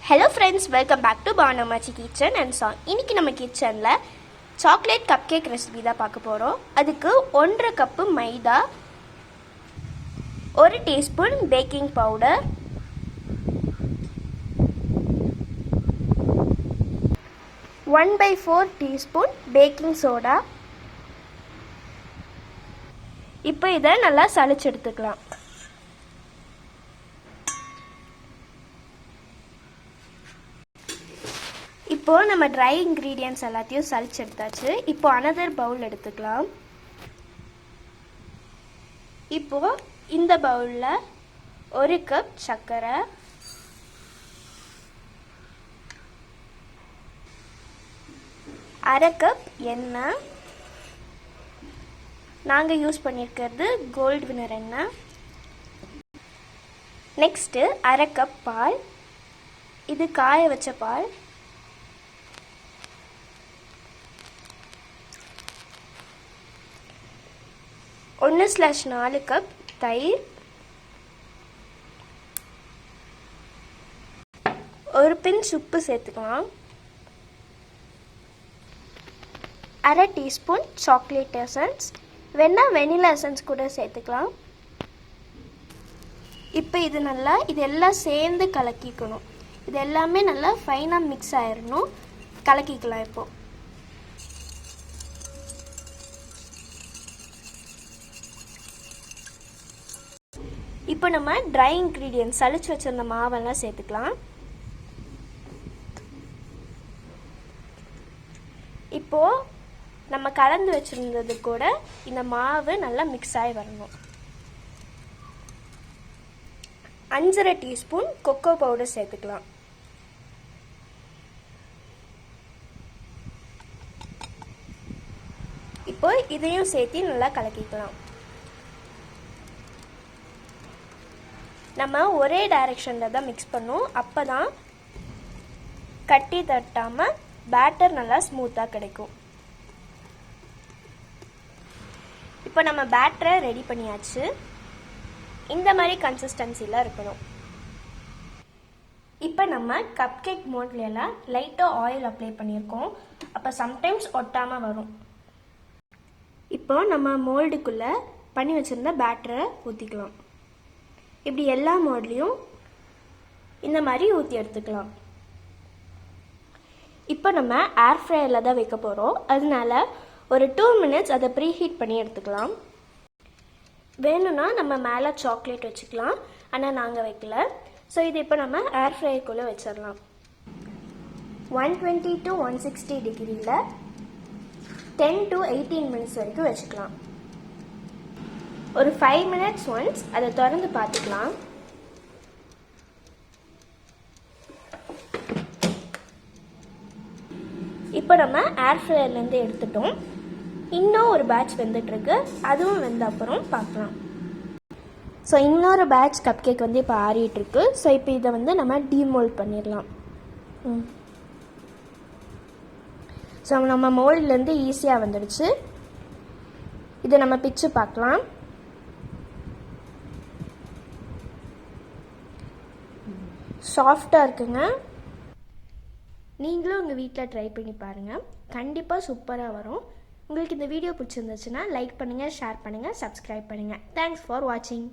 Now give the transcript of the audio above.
Hello friends, welcome back to Banamachi Kitchen and Song. இன்னைக்கு நம்ம கிச்சன்ல சாக்லேட் கப் கேக் ரெசிபி தான் பார்க்க போறோம். அதுக்கு 1.5 கப் மைதா, 1 teaspoon baking powder, 1/4 teaspoon baking soda. இப்போ இதை நல்லா சலிச்சு எடுத்துக்கலாம். இப்போ நம்ம ட்ரை இன்க்ரீடியன்ட்ஸ் எல்லாத்தையும் சலிச்சு எடுத்தாச்சு. இப்போ அனதர் பவுல் எடுத்துக்கலாம். இப்போ இந்த பவுலில் 1 கப் சர்க்கரை, 1/2 கப் எண்ணெய், நாங்கள் யூஸ் பண்ணியிருக்கிறது கோல்டு வினர் எண்ணெய். நெக்ஸ்ட்டு 1/2 கப் பால், இது காய வச்ச பால். 1/4 கப் தயிர், 1 பிஞ்ச் உப்பு சேர்த்துக்கலாம், 1/2 டீஸ்பூன் சாக்லேட் எசன்ஸ், வேணா வெனிலா எசன்ஸ் கூட சேர்த்துக்கலாம். இப்போ இது எல்லாம் சேர்ந்து கலக்கிக்கணும். இது எல்லாமே நல்லா ஃபைனாக மிக்ஸ் ஆயிடணும். கலக்கிக்கலாம். இப்போ நம்ம ட்ரை இன்க்ரீடியன்ட்ஸ் சலிச்சு வச்சிருந்த மாவெல்லாம் சேர்த்துக்கலாம். இப்போ நம்ம கலந்து வச்சிருந்தது கூட இந்த மாவு நல்லா மிக்ஸ் ஆகி வரணும். 5.5 டீஸ்பூன் கொக்கோ பவுடர் சேர்த்துக்கலாம். இப்போ இதையும் சேர்த்து நல்லா கலக்கிக்கலாம். நம்ம ஒரே டைரெக்ஷனில் தான் மிக்ஸ் பண்ணும். அப்போ தான் கட்டி தட்டாமல் பேட்டர் நல்லா ஸ்மூத்தாக கிடைக்கும். இப்போ நம்ம பேட்டரை ரெடி பண்ணியாச்சு. இந்த மாதிரி கன்சிஸ்டன்சியில் இருக்கணும். இப்போ நம்ம கப் கேக் மோட்லாம் லைட்டாக ஆயில் அப்ளை பண்ணியிருக்கோம். அப்போ சம்டைம்ஸ் ஒட்டாமல் வரும். இப்போ நம்ம மோல்டுக்குள்ளே பண்ணி வச்சுருந்த பேட்டரை ஊற்றிக்கலாம். இப்படி எல்லா மோட்லேயும் இந்த மாதிரி ஊற்றி எடுத்துக்கலாம். இப்போ நம்ம ஏர் ஃப்ரையரில் தான் வைக்க போகிறோம். அதனால ஒரு 2 மினிட்ஸ் அதை ப்ரீ ஹீட் பண்ணி எடுத்துக்கலாம். வேணும்னா நம்ம மேலே சாக்லேட் வச்சுக்கலாம், ஆனால் நாங்கள் வைக்கல. ஸோ இது இப்போ நம்ம ஏர் ஃப்ரையருக்குள்ளே வச்சிடலாம். 120 to 160 டிகிரியில் 10 to 18 மினிட்ஸ் வரைக்கும் வச்சுக்கலாம். ஒரு 5 மினிட்ஸ் ஒன்ஸ் அதை திறந்து பார்த்துக்கலாம். இப்போ நம்ம ஏர் ஃப்ரையர்லேருந்து எடுத்துட்டோம். இன்னும் ஒரு பேட்ச் வெந்துட்டுருக்கு. அதுவும் வெந்த அப்புறம் பார்க்கலாம். ஸோ இன்னொரு பேட்ச் கப் கேக் இப்போ ஆறிட்டுருக்கு. ஸோ இப்போ இதை நம்ம டீமோல்ட் பண்ணிடலாம். ஸோ நம்ம மோல்ட்லேருந்து ஈஸியாக வந்துடுச்சு. இதை நம்ம பிச்சு பார்க்கலாம். சாஃப்டாக இருக்குங்க. நீங்களும் உங்கள் வீட்டில் ட்ரை பண்ணி பாருங்கள். கண்டிப்பாக சூப்பராக வரும். உங்களுக்கு இந்த வீடியோ பிடிச்சிருந்துச்சுன்னா லைக் பண்ணுங்கள், ஷேர் பண்ணுங்கள், சப்ஸ்கிரைப் பண்ணுங்கள். தேங்க்ஸ் ஃபார் வாட்சிங்.